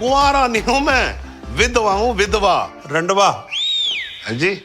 कुंवारा नहीं हूं मैं, विधवा हूं, विधवा। रंडवा। हाँ जी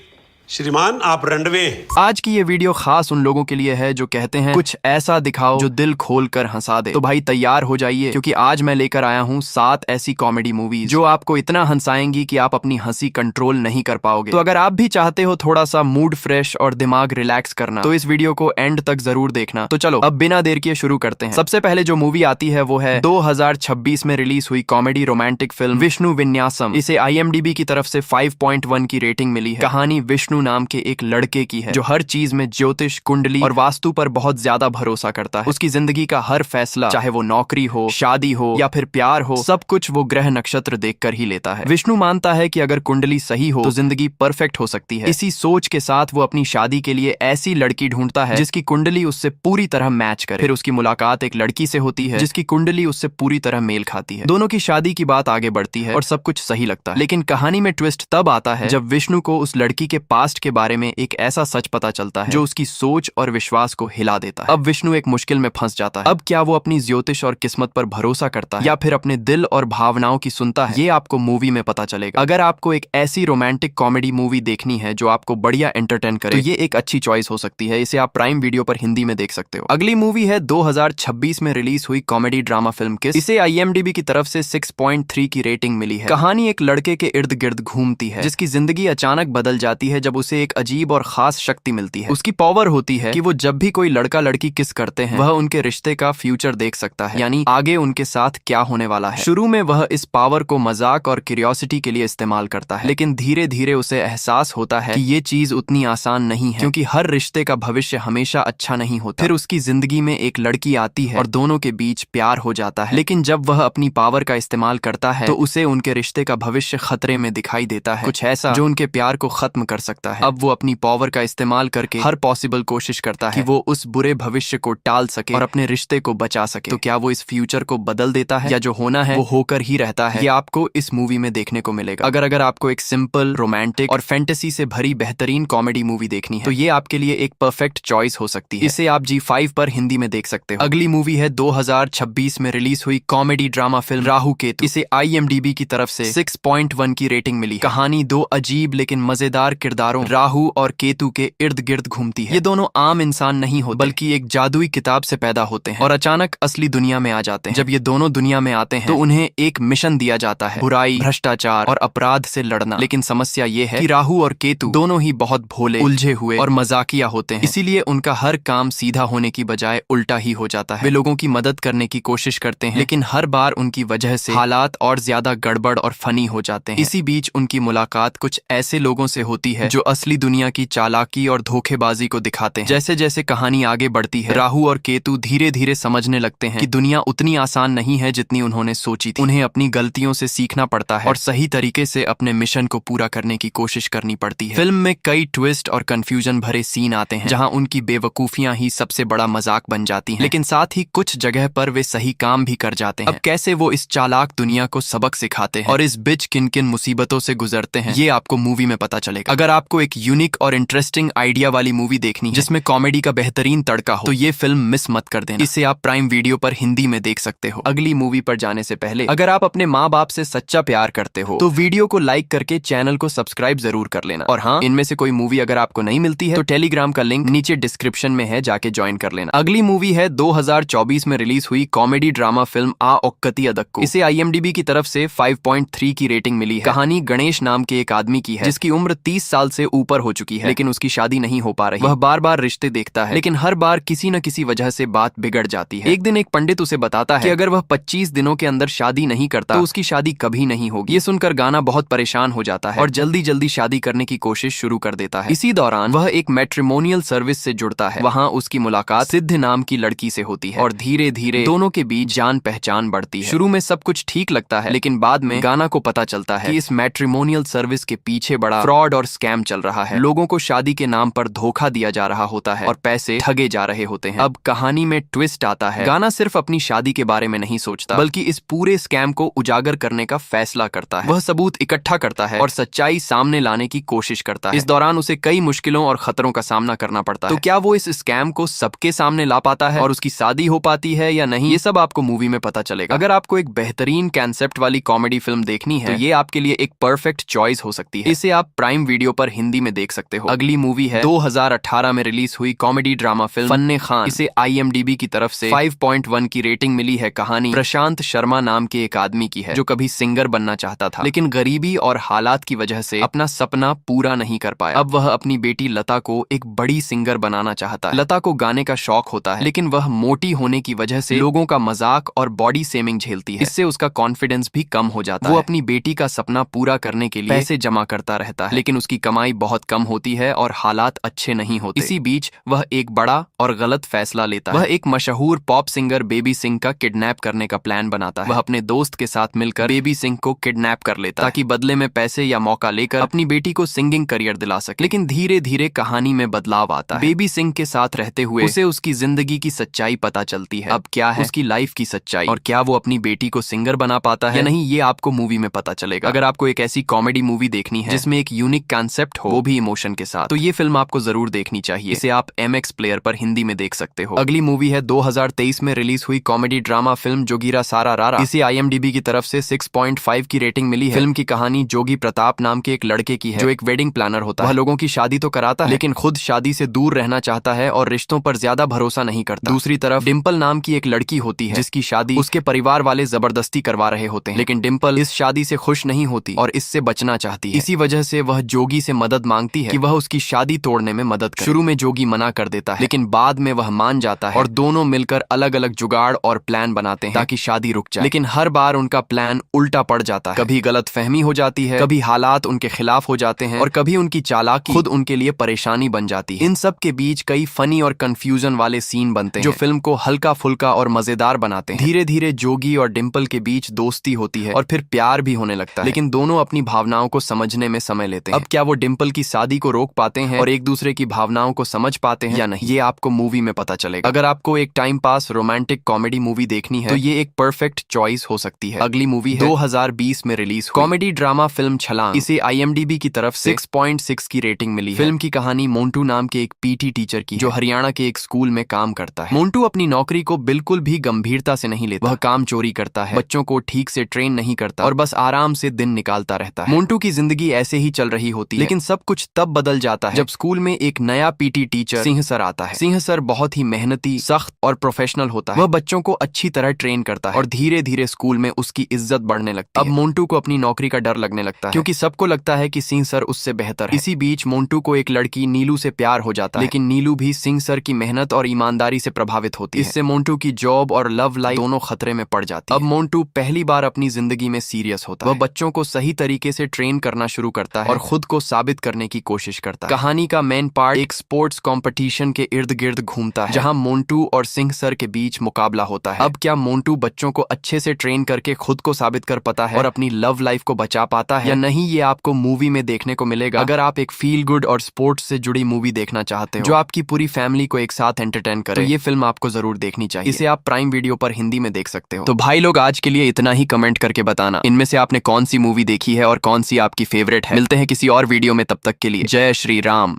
श्रीमान आप रंडवे। आज की ये वीडियो खास उन लोगों के लिए है जो कहते हैं कुछ ऐसा दिखाओ जो दिल खोल कर हंसा दे। तो भाई तैयार हो जाइए, क्योंकि आज मैं लेकर आया हूँ 7 ऐसी कॉमेडी मूवीज जो आपको इतना हंसाएंगी कि आप अपनी हंसी कंट्रोल नहीं कर पाओगे। तो अगर आप भी चाहते हो थोड़ा सा मूड फ्रेश और दिमाग रिलैक्स करना, तो इस वीडियो को एंड तक जरूर देखना। तो चलो अब बिना देर किए शुरू करते हैं। सबसे पहले जो मूवी आती है वो है 2026 में रिलीज हुई कॉमेडी रोमांटिक फिल्म विष्णु विन्यासम। इसे IMDb की तरफ से 5.1 की रेटिंग मिली है। कहानी विष्णु नाम के एक लड़के की है जो हर चीज में ज्योतिष, कुंडली और वास्तु पर बहुत ज्यादा भरोसा करता है। उसकी जिंदगी का हर फैसला, चाहे वो नौकरी हो, शादी हो या फिर प्यार हो, सब कुछ वो ग्रह नक्षत्र देखकर ही लेता है। विष्णु मानता है कि अगर कुंडली सही हो तो जिंदगी परफेक्ट हो सकती है। इसी सोच के साथ वो अपनी शादी के लिए ऐसी लड़की ढूंढता है जिसकी कुंडली उससे पूरी तरह मैच करे। फिर उसकी मुलाकात एक लड़की से होती है जिसकी कुंडली उससे पूरी तरह मेल खाती है। दोनों की शादी की बात आगे बढ़ती है और सब कुछ सही लगता है। लेकिन कहानी में ट्विस्ट तब आता है जब विष्णु को उस लड़की के पास्ट के बारे में एक ऐसा सच पता चलता है जो उसकी सोच और विश्वास को हिला देता है। अब विष्णु एक मुश्किल में फंस जाता है। अब क्या वो अपनी ज्योतिष और किस्मत पर भरोसा करता है या फिर अपने दिल और भावनाओं की सुनता है, ये आपको मूवी में पता चलेगा। अगर आपको एक ऐसी रोमांटिक कॉमेडी मूवी देखनी है जो आपको बढ़िया एंटरटेन करे, तो ये एक अच्छी चॉइस हो सकती है। इसे आप प्राइम वीडियो पर हिंदी में देख सकते हो। अगली मूवी है 2026 में रिलीज हुई कॉमेडी ड्रामा फिल्म किस। इसे IMDb की तरफ से 6.3 की रेटिंग मिली है। कहानी एक लड़के के इर्द गिर्द घूमती है जिसकी जिंदगी अचानक बदल जाती है जब उसे एक अजीब और खास शक्ति मिलती है। उसकी पावर होती है कि वो जब भी कोई लड़का लड़की किस करते हैं वह उनके रिश्ते का फ्यूचर देख सकता है, यानी आगे उनके साथ क्या होने वाला है। शुरू में वह इस पावर को मजाक और क्यूरियोसिटी के लिए इस्तेमाल करता है, लेकिन धीरे धीरे उसे एहसास होता है कि ये चीज उतनी आसान नहीं है, क्योंकि हर रिश्ते का भविष्य हमेशा अच्छा नहीं होता। फिर उसकी जिंदगी में एक लड़की आती है और दोनों के बीच प्यार हो जाता है, लेकिन जब वह अपनी पावर का इस्तेमाल करता है तो उसे उनके रिश्ते का भविष्य खतरे में दिखाई देता है, कुछ ऐसा जो उनके प्यार को खत्म कर सकता है। अब वो अपनी पावर का इस्तेमाल करके हर पॉसिबल कोशिश करता है कि वो उस बुरे भविष्य को टाल सके और अपने रिश्ते को बचा सके। तो क्या वो इस फ्यूचर को बदल देता है या जो होना है वो होकर ही रहता है? ये आपको इस मूवी में देखने को मिलेगा। अगर आपको एक सिंपल, रोमांटिक और फैंटेसी से भरी बेहतरीन कॉमेडी मूवी देखनी है तो ये आपके लिए एक परफेक्ट चॉइस हो सकती है। इसे आप G5 पर हिंदी में देख सकते हो। अगली मूवी है 2026 में रिलीज हुई comedy drama film Rahu Ketu. इसे IMDb की तरफ से 6.1 की रेटिंग मिली। कहानी 2 अजीब लेकिन मजेदार किरदारों राहु और केतु के इर्द गिर्द घूमती है। ये दोनों आम इंसान नहीं होते, बल्कि एक जादुई किताब से पैदा होते हैं और अचानक असली दुनिया में आ जाते हैं। जब ये दोनों दुनिया में आते हैं तो उन्हें एक मिशन दिया जाता है, बुराई, भ्रष्टाचार और अपराध से लड़ना। लेकिन समस्या ये है कि राहु और केतु दोनों ही बहुत भोले, उलझे हुए और मजाकिया होते हैं, इसीलिए उनका हर काम सीधा होने की बजाय उल्टा ही हो जाता है। वे लोगों की मदद करने की कोशिश करते हैं, लेकिन हर बार उनकी वजह से हालात और ज्यादा गड़बड़ और फनी हो जाते हैं। इसी बीच उनकी मुलाकात कुछ ऐसे लोगों से होती है जो असली दुनिया की चालाकी और धोखेबाजी को दिखाते हैं। जैसे जैसे कहानी आगे बढ़ती है, राहु और केतु धीरे धीरे समझने लगते हैं कि दुनिया उतनी आसान नहीं है जितनी उन्होंने सोची थी। उन्हें अपनी गलतियों से सीखना पड़ता है और सही तरीके से अपने मिशन को पूरा करने की कोशिश करनी पड़ती है। फिल्म में कई ट्विस्ट और कंफ्यूजन भरे सीन आते हैं जहां उनकी बेवकूफियां ही सबसे बड़ा मजाक बन जाती हैं, लेकिन साथ ही कुछ जगह पर वे सही काम भी कर जाते हैं। अब कैसे वो इस चालाक दुनिया को सबक सिखाते हैं और इस बीच किन किन मुसीबतों से गुजरते हैं, ये आपको मूवी में पता चलेगा। अगर आपको एक यूनिक और इंटरेस्टिंग आइडिया वाली मूवी देखनी है जिसमें कॉमेडी का बेहतरीन तड़का हो, तो ये फिल्म मिस मत कर देना। इसे आप प्राइम वीडियो पर हिंदी में देख सकते हो। अगली मूवी पर जाने से पहले अगर आप अपने माँ बाप से सच्चा प्यार करते हो तो वीडियो को लाइक करके चैनल को सब्सक्राइब जरूर कर लेना। और हाँ, इनमें से कोई मूवी अगर आपको नहीं मिलती है तो टेलीग्राम का लिंक नीचे डिस्क्रिप्शन में है, जाके ज्वाइन कर लेना। अगली मूवी है 2024 में रिलीज हुई कॉमेडी ड्रामा फिल्म आ ओक्कती अदक्को। इसे IMDb की तरफ से 5.3 की रेटिंग मिली है। कहानी गणेश नाम के एक आदमी की है जिसकी उम्र 30 साल से ऊपर हो चुकी है, लेकिन उसकी शादी नहीं हो पा रही। वह बार बार रिश्ते देखता है, लेकिन हर बार किसी न किसी वजह से बात बिगड़ जाती है। एक दिन एक पंडित उसे बताता है कि अगर वह 25 दिनों के अंदर शादी नहीं करता तो उसकी शादी कभी नहीं होगी। ये सुनकर गाना बहुत परेशान हो जाता है और जल्दी जल्दी शादी करने की कोशिश शुरू कर देता है। इसी दौरान वह एक मैट्रिमोनियल सर्विस से जुड़ता है। वहाँ उसकी मुलाकात सिद्ध नाम की लड़की से होती है और धीरे धीरे दोनों के बीच जान पहचान बढ़ती है। शुरू में सब कुछ ठीक लगता है, लेकिन बाद में गाना को पता चलता है कि इस मैट्रिमोनियल सर्विस के पीछे बड़ा फ्रॉड और स्कैम चल चल रहा है। लोगों को शादी के नाम पर धोखा दिया जा रहा होता है और पैसे ठगे जा रहे होते हैं। अब कहानी में ट्विस्ट आता है। गाना सिर्फ अपनी शादी के बारे में नहीं सोचता, बल्कि इस पूरे स्कैम को उजागर करने का फैसला करता है। वह सबूत इकट्ठा करता है और सच्चाई सामने लाने की कोशिश करता है। इस दौरान उसे कई मुश्किलों और खतरों का सामना करना पड़ता है। तो क्या वो इस स्कैम को सबके सामने ला पाता है और उसकी शादी हो पाती है या नहीं, ये सब आपको मूवी में पता चलेगा। अगर आपको एक बेहतरीन कंसेप्ट वाली कॉमेडी फिल्म देखनी है तो ये आपके लिए एक परफेक्ट चॉइस हो सकती है। इसे आप प्राइम वीडियो पर हिंदी में देख सकते हो। अगली मूवी है 2018 में रिलीज हुई कॉमेडी ड्रामा फिल्म फन्ने खान। इसे IMDb की तरफ से 5.1 की रेटिंग मिली है। कहानी प्रशांत शर्मा नाम के एक आदमी की है जो कभी सिंगर बनना चाहता था, लेकिन गरीबी और हालात की वजह से अपना सपना पूरा नहीं कर पाया। अब वह अपनी बेटी लता को एक बड़ी सिंगर बनाना चाहता है। लता को गाने का शौक होता है, लेकिन वह मोटी होने की वजह से लोगों का मजाक और बॉडी शेमिंग झेलती है। इससे उसका कॉन्फिडेंस भी कम हो जाता है। वो अपनी बेटी का सपना पूरा करने के लिए पैसे जमा करता रहता है, लेकिन उसकी कमाई बहुत कम होती है और हालात अच्छे नहीं होते। इसी बीच वह एक बड़ा और गलत फैसला लेता है। वह एक मशहूर पॉप सिंगर बेबी सिंह का किडनैप करने का प्लान बनाता है। वह अपने दोस्त के साथ मिलकर बेबी सिंह को किडनैप कर लेता है ताकि बदले में पैसे या मौका लेकर अपनी बेटी को सिंगिंग करियर दिला सके। लेकिन धीरे धीरे कहानी में बदलाव आता है। बेबी सिंह के साथ रहते हुए उसे उसकी जिंदगी की सच्चाई पता चलती है। अब क्या है उसकी लाइफ की सच्चाई और क्या वो अपनी बेटी को सिंगर बना पाता है या नहीं, ये आपको मूवी में पता चलेगा। अगर आपको एक ऐसी कॉमेडी मूवी देखनी है जिसमें एक यूनिक कंसेप्ट हो, वो भी इमोशन के साथ, तो ये फिल्म आपको जरूर देखनी चाहिए। इसे आप MX प्लेयर पर हिंदी में देख सकते हो। अगली मूवी है 2023 में रिलीज हुई कॉमेडी ड्रामा फिल्म जोगीरा सारा रारा। इसे IMDb की तरफ से 6.5 की रेटिंग मिली है। फिल्म की कहानी जोगी प्रताप नाम के एक लड़के की है जो एक वेडिंग प्लानर होता है। वह लोगों की शादी तो कराता है, लेकिन खुद शादी से दूर रहना चाहता है और रिश्तों पर ज्यादा भरोसा नहीं करता। दूसरी तरफ डिम्पल नाम की एक लड़की होती है जिसकी शादी उसके परिवार वाले जबरदस्ती करवा रहे होते हैं, लेकिन डिम्पल इस शादी से खुश नहीं होती और इससे बचना चाहती है। इसी वजह से वह जोगी से मदद मांगती है कि वह उसकी शादी तोड़ने में मदद करे। शुरू में जोगी मना कर देता है, लेकिन बाद में वह मान जाता है और दोनों मिलकर अलग अलग जुगाड़ और प्लान बनाते हैं ताकि शादी रुक जाए। लेकिन हर बार उनका प्लान उल्टा पड़ जाता है। कभी गलतफहमी हो जाती है, कभी हालात उनके खिलाफ हो जाते हैं और कभी उनकी चालाकी खुद उनके लिए परेशानी बन जाती है। इन सब के बीच कई फनी और कंफ्यूजन वाले सीन बनते हैं जो फिल्म को हल्का फुल्का और मजेदार बनाते हैं। धीरे धीरे जोगी और डिम्पल के बीच दोस्ती होती है और फिर प्यार भी होने लगता है, लेकिन दोनों अपनी भावनाओं को समझने में समय लेते हैं। अब क्या वो डिम्पल की शादी को रोक पाते हैं और एक दूसरे की भावनाओं को समझ पाते हैं या नहीं, ये आपको मूवी में पता चलेगा। अगर आपको एक time pass romantic comedy movie देखनी है तो ये एक परफेक्ट चॉइस हो सकती है। अगली मूवी है 2020 में रिलीज कॉमेडी ड्रामा फिल्म छलांग। इसे IMDb की तरफ से 6.6 की रेटिंग मिली है। फिल्म की कहानी मोन्टू नाम के एक PT टीचर की जो हरियाणा के एक स्कूल में काम करता है। मोन्टू अपनी नौकरी को बिल्कुल भी गंभीरता से नहीं लेता। वह काम चोरी करता है, बच्चों को ठीक से ट्रेन नहीं करता और बस आराम से दिन निकालता रहता है। मोन्टू की जिंदगी ऐसे ही चल रही होती है, लेकिन सब कुछ तब बदल जाता है जब स्कूल में एक नया PT टीचर सिंह सर आता है। सिंह सर बहुत ही मेहनती, सख्त और प्रोफेशनल होता है। वह बच्चों को अच्छी तरह ट्रेन करता है और धीरे धीरे स्कूल में उसकी इज्जत बढ़ने लगती है। अब मोन्टू को अपनी नौकरी का डर लगने लगता है क्योंकि सबको लगता है कि सिंह सर उससे बेहतर है। इसी बीच मोन्टू को एक लड़की नीलू से प्यार हो जाता है, लेकिन नीलू भी सिंह सर की मेहनत और ईमानदारी से प्रभावित होती है। इससे मोन्टू की जॉब और लव लाइफ दोनों खतरे में पड़ जाती है। अब मोन्टू पहली बार अपनी जिंदगी में सीरियस होता है। वह बच्चों को सही तरीके से ट्रेन करना शुरू करता है और खुद को साबित करने की कोशिश करता है। कहानी का मेन पार्ट एक स्पोर्ट्स कंपटीशन के इर्द गिर्द घूमता है जहां मोन्टू और सिंह सर के बीच मुकाबला होता है। अब क्या मोन्टू बच्चों को अच्छे से ट्रेन करके खुद को साबित कर पाता है और अपनी लव लाइफ को बचा पाता है या नहीं, ये आपको मूवी में देखने को मिलेगा। अगर आप एक फील गुड और स्पोर्ट्स से जुड़ी मूवी देखना चाहते हो जो आपकी पूरी फैमिली को एक साथ एंटरटेन करे, तो ये फिल्म आपको जरूर देखनी चाहिए। इसे आप प्राइम वीडियो पर हिंदी में देख सकते हो। तो भाई लोग, आज के लिए इतना ही। कमेंट करके बताना इनमें से आपने कौन सी मूवी देखी है और कौन सी आपकी फेवरेट है। मिलते हैं किसी और वीडियो में, तब तक के लिए जय श्री राम।